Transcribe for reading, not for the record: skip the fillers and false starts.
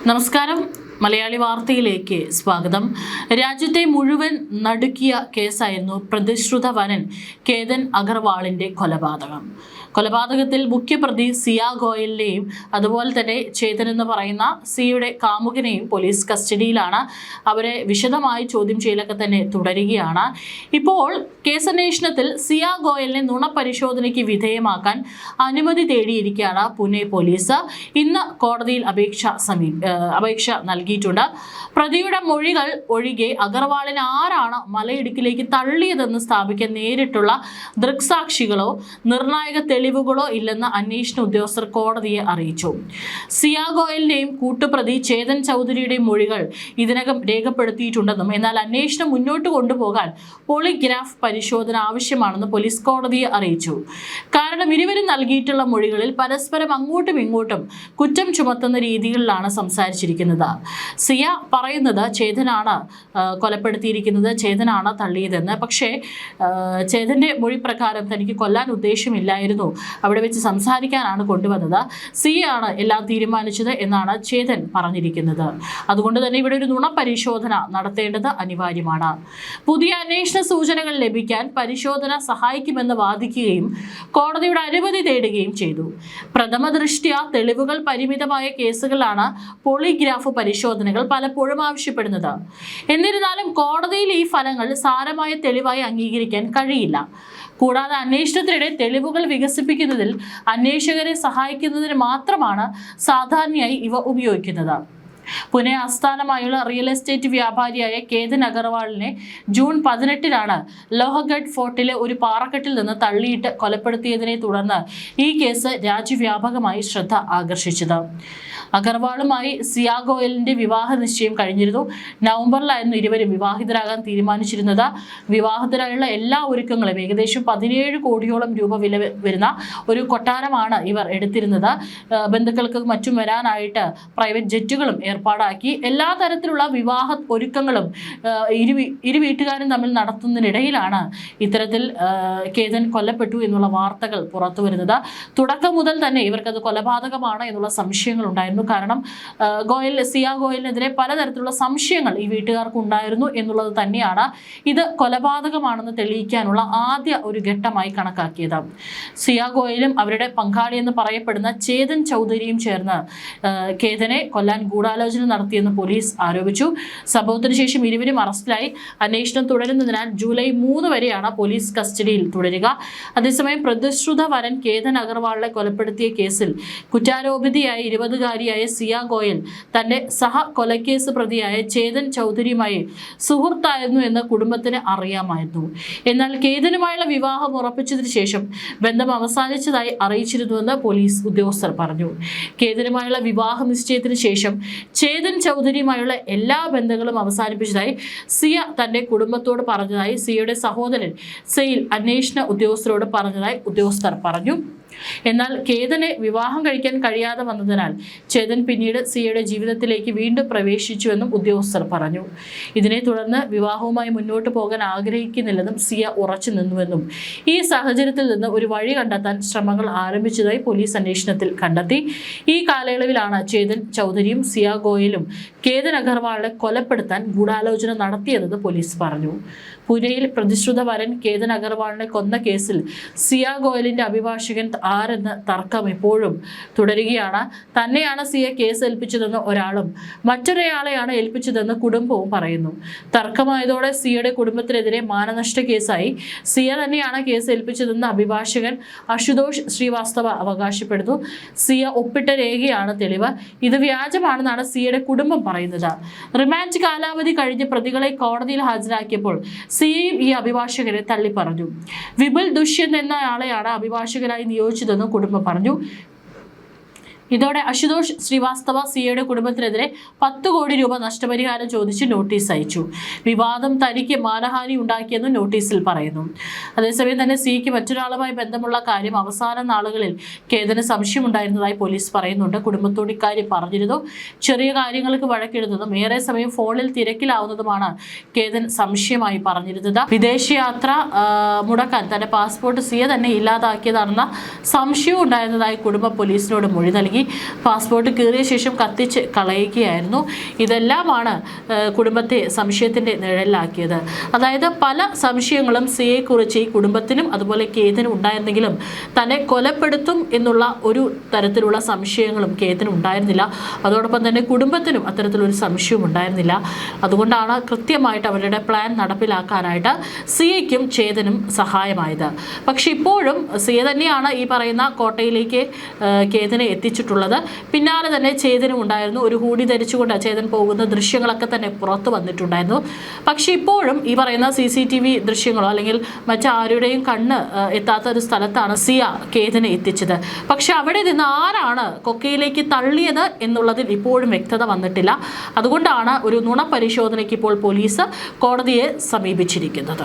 നമസ്കാരം. മലയാളി വാർത്തയിലേക്ക് സ്വാഗതം. രാജ്യത്തെ മുഴുവൻ നടുക്കിയ കേസായിരുന്നു പ്രതിശ്രുത വരൻ കേതൻ അഗർവാളിന്റെ കൊലപാതകത്തിൽ മുഖ്യപ്രതി സിയ ഗോയലിനെയും അതുപോലെ തന്നെ ചേതൻ എന്ന് പറയുന്ന സിയുടെ കാമുകനെയും പോലീസ് കസ്റ്റഡിയിലാണ്. അവരെ വിശദമായി ചോദ്യം ചെയ്യലൊക്കെ തന്നെ തുടരുകയാണ്. ഇപ്പോൾ കേസന്വേഷണത്തിൽ സിയ ഗോയലിനെ നുണപരിശോധനയ്ക്ക് വിധേയമാക്കാൻ അനുമതി തേടിയിരിക്കുകയാണ് പുനെ പോലീസ്. ഇന്ന് കോടതിയിൽ അപേക്ഷ നൽകിയിട്ടുണ്ട്. പ്രതിയുടെ മൊഴികൾ ഒഴികെ അഗർവാളിനെ ആരാണ് മലയിടുക്കിലേക്ക് തള്ളിയതെന്ന് സ്ഥാപിക്കാൻ നേരിട്ടുള്ള ദൃക്സാക്ഷികളോ നിർണായക തെളിവുകളോ ഇല്ലെന്ന് അന്വേഷണ ഉദ്യോഗസ്ഥർ കോടതിയെ അറിയിച്ചു. സിയ ഗോയലിന്റെയും കൂട്ടുപ്രതി ചേതൻ ചൗധരിയുടെയും മൊഴികൾ ഇതിനകം രേഖപ്പെടുത്തിയിട്ടുണ്ടെന്നും എന്നാൽ അന്വേഷണം മുന്നോട്ട് കൊണ്ടുപോകാൻ പോളിഗ്രാഫ് പരിശോധന ആവശ്യമാണെന്ന് പോലീസ് കോടതിയെ അറിയിച്ചു. കാരണം ഇരുവരും നൽകിയിട്ടുള്ള മൊഴികളിൽ പരസ്പരം അങ്ങോട്ടും ഇങ്ങോട്ടും കുറ്റം ചുമത്തുന്ന രീതികളിലാണ് സംസാരിച്ചിരിക്കുന്നത്. സിയ പറയുന്നത് ചേതനാണ് കൊലപ്പെടുത്തിയിരിക്കുന്നത്, ചേതനാണ് തള്ളിയതെന്ന്. പക്ഷേ ചേതന്റെ മൊഴി പ്രകാരം തനിക്ക് കൊല്ലാൻ ഉദ്ദേശമില്ലായിരുന്നു, അവിടെ വെച്ച് സംസാരിക്കാനാണ് കൊണ്ടുവന്നത്, സിയാണ് എല്ലാം തീരുമാനിച്ചത് എന്നാണ് ചേതൻ പറഞ്ഞിരിക്കുന്നത്. അതുകൊണ്ട് തന്നെ ഇവിടെ ഒരു നുണ പരിശോധന നടത്തേണ്ടത് അനിവാര്യമാണ്. പുതിയ അന്വേഷണ സൂചനകൾ ലഭിക്കാൻ പരിശോധന സഹായിക്കുമെന്ന് വാദിക്കുകയും കോടതിയുടെ അനുമതി തേടുകയും ചെയ്തു. പ്രഥമ ദൃഷ്ട്യാ തെളിവുകൾ പരിമിതമായ കേസുകളിലാണ് പോളിഗ്രാഫ് പരിശോധനകൾ പലപ്പോഴും ആവശ്യപ്പെടുന്നത്. എന്നിരുന്നാലും കോടതിയിൽ ഈ ഫലങ്ങൾ സാരമായ തെളിവായി അംഗീകരിക്കാൻ കഴിയില്ല. കൂടാതെ അന്വേഷണത്തിനിടെ തെളിവുകൾ വികസിപ്പിക്കുന്നതിൽ അന്വേഷകരെ സഹായിക്കുന്നതിന് മാത്രമാണ് സാധാരണയായി ഇവ ഉപയോഗിക്കുന്നത്. പുനെ ആസ്ഥാനമായുള്ള റിയൽ എസ്റ്റേറ്റ് വ്യാപാരിയായ കേതൻ അഗർവാളിനെ ജൂൺ 18 ലോഹഗഡ് ഫോർട്ടിലെ ഒരു പാറക്കെട്ടിൽ നിന്ന് തള്ളിയിട്ട് കൊലപ്പെടുത്തിയതിനെ തുടർന്ന് ഈ കേസ് രാജ്യവ്യാപകമായി ശ്രദ്ധ ആകർഷിച്ചത്. അഗർവാളുമായി സിയ ഗോയലിന്റെ വിവാഹ നിശ്ചയം കഴിഞ്ഞിരുന്നു. നവംബറിലായിരുന്നു ഇരുവരും വിവാഹിതരാകാൻ തീരുമാനിച്ചിരുന്നത്. വിവാഹിതരായുള്ള എല്ലാ ഒരുക്കങ്ങളും ഏകദേശം 17 കോടിയോളം രൂപ വില വരുന്ന ഒരു കൊട്ടാരമാണ് ഇവർ എടുത്തിരുന്നത്. ബന്ധുക്കൾക്ക് മറ്റും വരാനായിട്ട് പ്രൈവറ്റ് ജെറ്റുകളും ഏർപ്പാടാക്കി. എല്ലാ തരത്തിലുള്ള വിവാഹ ഒരുക്കങ്ങളും ഇരു വീട്ടുകാരും തമ്മിൽ നടത്തുന്നതിനിടയിലാണ് ഇത്തരത്തിൽ കേതൻ കൊല്ലപ്പെട്ടു എന്നുള്ള വാർത്തകൾ പുറത്തു വരുന്നത്. തുടക്കം മുതൽ തന്നെ ഇവർക്കത് കൊലപാതകമാണ് എന്നുള്ള സംശയങ്ങൾ ഉണ്ടായിരുന്നു. കാരണം സിയ ഗോയലിനെതിരെ പലതരത്തിലുള്ള സംശയങ്ങൾ ഈ വീട്ടുകാർക്ക് ഉണ്ടായിരുന്നു എന്നുള്ളത് തന്നെയാണ് ഇത് കൊലപാതകമാണെന്ന് തെളിയിക്കാനുള്ള ആദ്യ ഒരു ഘട്ടമായി കണക്കാക്കിയത്. സിയ ഗോയലും അവരുടെ പങ്കാളി എന്ന് പറയപ്പെടുന്ന ചേതൻ ചൗധരിയും ചേർന്ന് കേതനെ കൊല്ലാൻ ഗൂഢാലോചന നടത്തിയെന്ന് പോലീസ് ആരോപിച്ചു. സംഭവത്തിന് ശേഷം ഇരുവരും അറസ്റ്റിലായി. അന്വേഷണം തുടരുന്നതിനാൽ ജൂലൈ 3 വരെയാണ് പോലീസ് കസ്റ്റഡിയിൽ തുടരുക. അതേസമയം പ്രതിശ്രുത വരൻ കേതൻ അഗർവാളിനെ കൊലപ്പെടുത്തിയ കേസിൽ കുറ്റാരോപിതയായ 20-കാരിയായ സിയ ഗോയൽ തന്റെ കൊലക്കേസ് പ്രതിയായ ചേതൻ ചൗധരിയുമായി സുഹൃത്തായിരുന്നു എന്ന് കുടുംബത്തിന് അറിയാമായിരുന്നു. എന്നാൽ കേതനുമായുള്ള വിവാഹം ഉറപ്പിച്ചതിന് ശേഷം ബന്ധം അവസാനിച്ചതായി അറിയിച്ചിരുന്നുവെന്ന് പോലീസ് ഉദ്യോഗസ്ഥർ പറഞ്ഞു. കേതനുമായുള്ള വിവാഹ നിശ്ചയത്തിന് ശേഷം ചേതൻ ചൗധരിയുമായുള്ള എല്ലാ ബന്ധങ്ങളും അവസാനിപ്പിച്ചതായി സിയ തന്റെ കുടുംബത്തോട് പറഞ്ഞതായി സിയയുടെ സഹോദരൻ സെയിൽ അന്വേഷണ ഉദ്യോഗസ്ഥരോട് പറഞ്ഞതായി ഉദ്യോഗസ്ഥർ പറഞ്ഞു. എന്നാൽ കേതനെ വിവാഹം കഴിക്കാൻ കഴിയാതെ വന്നതിനാൽ ചേതൻ പിന്നീട് സിയയുടെ ജീവിതത്തിലേക്ക് വീണ്ടും പ്രവേശിച്ചുവെന്നും ഉദ്യോഗസ്ഥർ പറഞ്ഞു. ഇതിനെ തുടർന്ന് വിവാഹവുമായി മുന്നോട്ട് പോകാൻ ആഗ്രഹിക്കുന്നില്ലെന്നും സിയ ഉറച്ചു നിന്നുവെന്നും ഈ സാഹചര്യത്തിൽ നിന്ന് ഒരു വഴി കണ്ടെത്താൻ ശ്രമങ്ങൾ ആരംഭിച്ചതായി പോലീസ് അന്വേഷണത്തിൽ കണ്ടെത്തി. ഈ കാലയളവിലാണ് ചേതൻ ചൗധരിയും സിയ ഗോയലും കേതൻ അഗർവാളിനെ കൊലപ്പെടുത്താൻ ഗൂഢാലോചന നടത്തിയതെന്ന് പോലീസ് പറഞ്ഞു. പുനെയിൽ പ്രതിശ്രുത വരൻ കേതൻ അഗർവാളിനെ കൊന്ന കേസിൽ സിയ ഗോയലിന്റെ അഭിഭാഷകൻ ആരെന്ന് തർക്കം ഇപ്പോഴും തുടരുകയാണ്. തന്നെയാണ് സിയ കേസ് ഏൽപ്പിച്ചതെന്ന് ഒരാളും മറ്റൊരാളെയാണ് ഏൽപ്പിച്ചതെന്ന് കുടുംബവും പറയുന്നു. തർക്കമായതോടെ സിയയുടെ കുടുംബത്തിനെതിരെ മാനനഷ്ട കേസായി. സിയ തന്നെയാണ് കേസ് ഏൽപ്പിച്ചതെന്ന് അഭിഭാഷകൻ അശുതോഷ് ശ്രീവാസ്തവ അവകാശപ്പെടുന്നു. സിയ ഒപ്പിട്ട രേഖയാണ് തെളിവ്. ഇത് വ്യാജമാണെന്നാണ് സിയയുടെ കുടുംബം പറയുന്നത്. റിമാൻഡ് കാലാവധി കഴിഞ്ഞ് പ്രതികളെ കോടതിയിൽ ഹാജരാക്കിയപ്പോൾ സിയയും ഈ അഭിഭാഷകരെ തള്ളി പറഞ്ഞു. വിപുൽ ദുഷ്യന്ത് എന്നയാളെയാണ് അഭിഭാഷകരായി നിയോഗിച്ചതെന്ന് കുടുംബം പറഞ്ഞു. ഇതോടെ അശുതോഷ് ശ്രീവാസ്തവ സിയയുടെ കുടുംബത്തിനെതിരെ 10 കോടി രൂപ നഷ്ടപരിഹാരം ചോദിച്ച് നോട്ടീസ് അയച്ചു. വിവാദം തനിക്ക് മാനഹാനി ഉണ്ടാക്കിയെന്നും നോട്ടീസിൽ പറയുന്നു. അതേസമയം തന്നെ സിയയ്ക്ക് മറ്റൊരാളുമായി ബന്ധമുള്ള കാര്യം അവസാന നാളുകളിൽ കേതന് സംശയമുണ്ടായിരുന്നതായി പോലീസ് പറയുന്നുണ്ട്. കുടുംബത്തോട് ഇക്കാര്യം പറഞ്ഞിരുന്നു. ചെറിയ കാര്യങ്ങൾക്ക് വഴക്കിടുന്നതും ഏറെ സമയം ഫോണിൽ തിരക്കിലാവുന്നതുമാണ് കേതൻ സംശയമായി പറഞ്ഞിരുന്നത്. വിദേശയാത്ര മുടക്കാൻ തന്റെ പാസ്പോർട്ട് സിയ തന്നെ ഇല്ലാതാക്കിയതാണെന്ന സംശയവും ഉണ്ടായിരുന്നതായി കുടുംബം പോലീസിനോട് മൊഴി നൽകി. പാസ്പോർട്ട് കീറിയ ശേഷം കത്തിച്ച് കളയുകയായിരുന്നു. ഇതെല്ലാമാണ് കുടുംബത്തെ സംശയത്തിൻ്റെ നിഴലിലാക്കിയത്. അതായത് പല സംശയങ്ങളും സിയെക്കുറിച്ച് ഈ കുടുംബത്തിനും അതുപോലെ കേതിനും ഉണ്ടായിരുന്നെങ്കിലും തന്നെ കൊലപ്പെടുത്തും എന്നുള്ള ഒരു തരത്തിലുള്ള സംശയങ്ങളും കേതിന് ഉണ്ടായിരുന്നില്ല. അതോടൊപ്പം തന്നെ കുടുംബത്തിനും അത്തരത്തിലൊരു സംശയവും ഉണ്ടായിരുന്നില്ല. അതുകൊണ്ടാണ് കൃത്യമായിട്ട് അവരുടെ പ്ലാൻ നടപ്പിലാക്കാനായിട്ട് സിയയ്ക്കും ചേതനും സഹായമായത്. പക്ഷെ ഇപ്പോഴും സിയ തന്നെയാണ് ഈ പറയുന്ന കോട്ടയിലേക്ക് കേതിനെ എത്തിച്ചിട്ടുള്ളത്. പിന്നാലെ തന്നെ ചേതനും ഉണ്ടായിരുന്നു. ഒരു ഹൂഡി ധരിച്ചുകൊണ്ട് ചേതൻ പോകുന്ന ദൃശ്യങ്ങളൊക്കെ തന്നെ പുറത്തു വന്നിട്ടുണ്ടായിരുന്നു. പക്ഷെ ഇപ്പോഴും ഈ പറയുന്ന CCTV ദൃശ്യങ്ങളോ അല്ലെങ്കിൽ മറ്റാരുടെയും കണ്ണ് എത്താത്ത ഒരു സ്ഥലത്താണ് സിയ കേതിനെ എത്തിച്ചത്. പക്ഷെ അവിടെ നിന്ന് ആരാണ് കൊക്കയിലേക്ക് തള്ളിയത് എന്നുള്ളതിൽ ഇപ്പോഴും വ്യക്തത വന്നിട്ടില്ല. അതുകൊണ്ടാണ് ഒരു നുണ പരിശോധനയ്ക്ക് ഇപ്പോൾ പോലീസ് കോടതിയെ സമീപിച്ചിരിക്കുന്നത്.